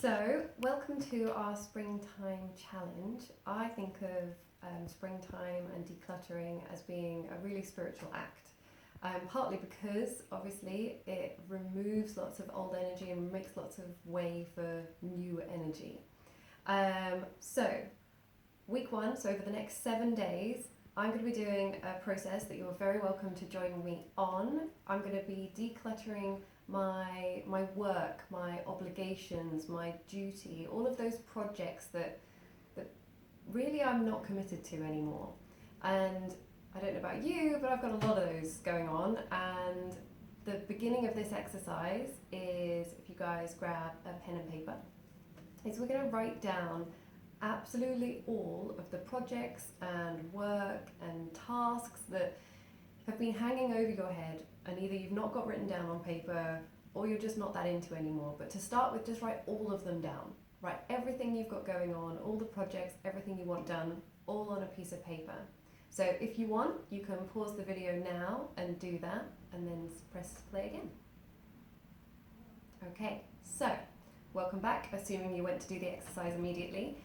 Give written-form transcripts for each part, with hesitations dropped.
So, welcome to our springtime challenge. I think of springtime and decluttering as being a really spiritual act. Partly because obviously it removes lots of old energy and makes lots of way for new energy. So, week one, so over the next 7 days, I'm going to be doing a process that you're very welcome to join me on. I'm going to be decluttering my work, my obligations, my duty, all of those projects that really I'm not committed to anymore. And I don't know about you, but I've got a lot of those going on. And the beginning of this exercise is, if you guys grab a pen and paper, is we're going to write down absolutely all of the projects and work and tasks that have been hanging over your head, and either you've not got written down on paper or you're just not that into anymore. But to start with, just write all of them down. Write everything you've got going on, all the projects, everything you want done, all on a piece of paper. So if you want, you can pause the video now and do that, and then press play again. Okay, so welcome back, assuming you went to do the exercise immediately.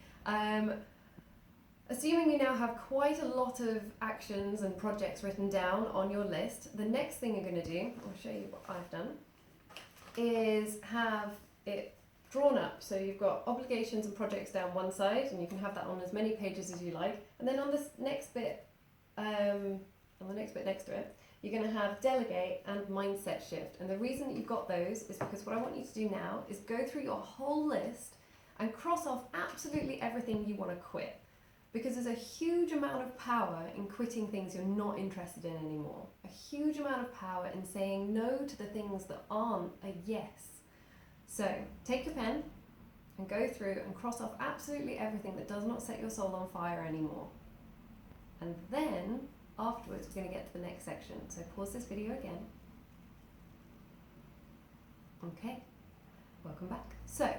Assuming you now have quite a lot of actions and projects written down on your list, the next thing you're going to do, I'll show you what I've done, is have it drawn up. So you've got obligations and projects down one side, and you can have that on as many pages as you like. And then on this next bit, next to it, you're going to have delegate and mindset shift. And the reason that you've got those is because what I want you to do now is go through your whole list and cross off absolutely everything you want to quit. Because there's a huge amount of power in quitting things you're not interested in anymore. A huge amount of power in saying no to the things that aren't a yes. So take your pen and go through and cross off absolutely everything that does not set your soul on fire anymore. And then afterwards we're going to get to the next section. So pause this video again. Okay, welcome back. So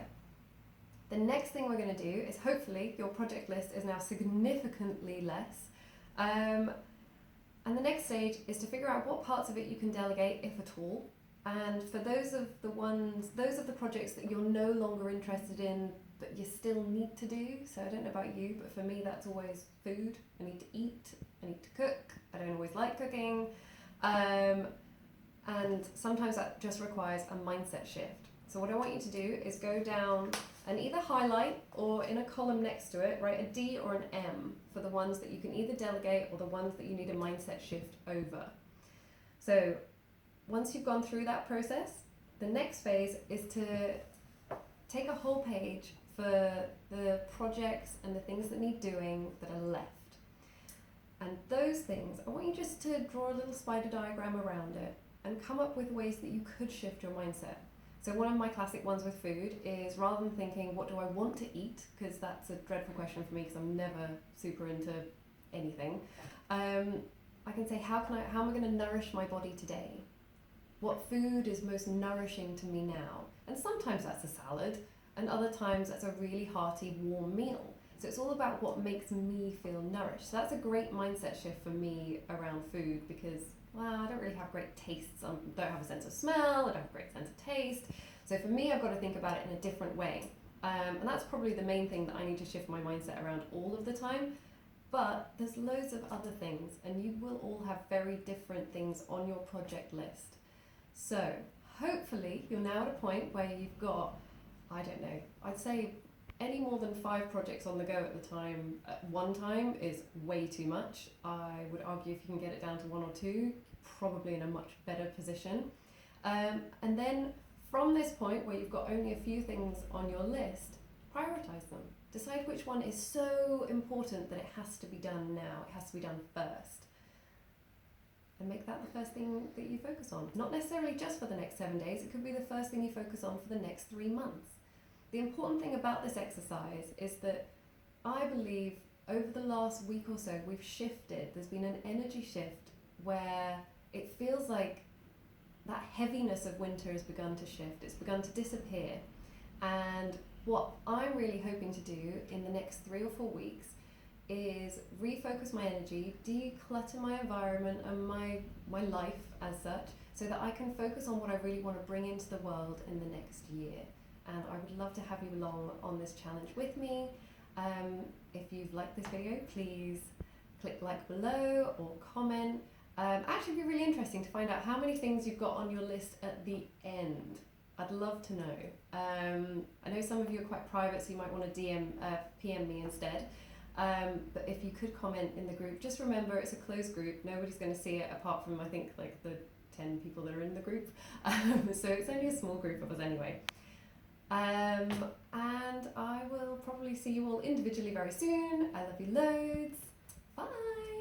the next thing we're going to do is, hopefully your project list is now significantly less. And the next stage is to figure out what parts of it you can delegate, if at all. And for those of the projects that you're no longer interested in, but you still need to do. So I don't know about you, but for me that's always food. I need to eat, I need to cook. I don't always like cooking. And sometimes that just requires a mindset shift. So what I want you to do is go down and either highlight, or in a column next to it, write a D or an M for the ones that you can either delegate or the ones that you need a mindset shift over. So once you've gone through that process, the next phase is to take a whole page for the projects and the things that need doing that are left. And those things, I want you just to draw a little spider diagram around it and come up with ways that you could shift your mindset. So one of my classic ones with food is, rather than thinking, what do I want to eat? Because that's a dreadful question for me because I'm never super into anything. I can say, how am I going to nourish my body today? What food is most nourishing to me now? And sometimes that's a salad, and other times that's a really hearty, warm meal. So it's all about what makes me feel nourished. So that's a great mindset shift for me around food, because I don't really have great tastes. I don't have a sense of smell, I don't have a great sense of taste. So for me, I've got to think about it in a different way. And that's probably the main thing that I need to shift my mindset around all of the time. But there's loads of other things, and you will all have very different things on your project list. So hopefully you're now at a point where you've got, I don't know, I'd say any more than 5 projects on the go at one time is way too much. I would argue if you can get it down to 1 or 2, probably in a much better position. And then from this point where you've got only a few things on your list, prioritize them. Decide which one is so important that it has to be done now, it has to be done first. And make that the first thing that you focus on. Not necessarily just for the next 7 days, it could be the first thing you focus on for the next 3 months. The important thing about this exercise is that I believe over the last week or so we've shifted. There's been an energy shift where it feels like that heaviness of winter has begun to shift. It's begun to disappear. And what I'm really hoping to do in the next 3 or 4 weeks is refocus my energy, declutter my environment and my life as such, so that I can focus on what I really want to bring into the world in the next year. and I would love to have you along on this challenge with me. If you've liked this video, please click like below or comment. Actually, it'd be really interesting to find out how many things you've got on your list at the end. I'd love to know. I know some of you are quite private, so you might want to PM me instead. But if you could comment in the group, just remember it's a closed group. Nobody's going to see it apart from, I think, like the 10 people that are in the group. So it's only a small group of us anyway. And I will probably see you all individually very soon. I love you loads. Bye.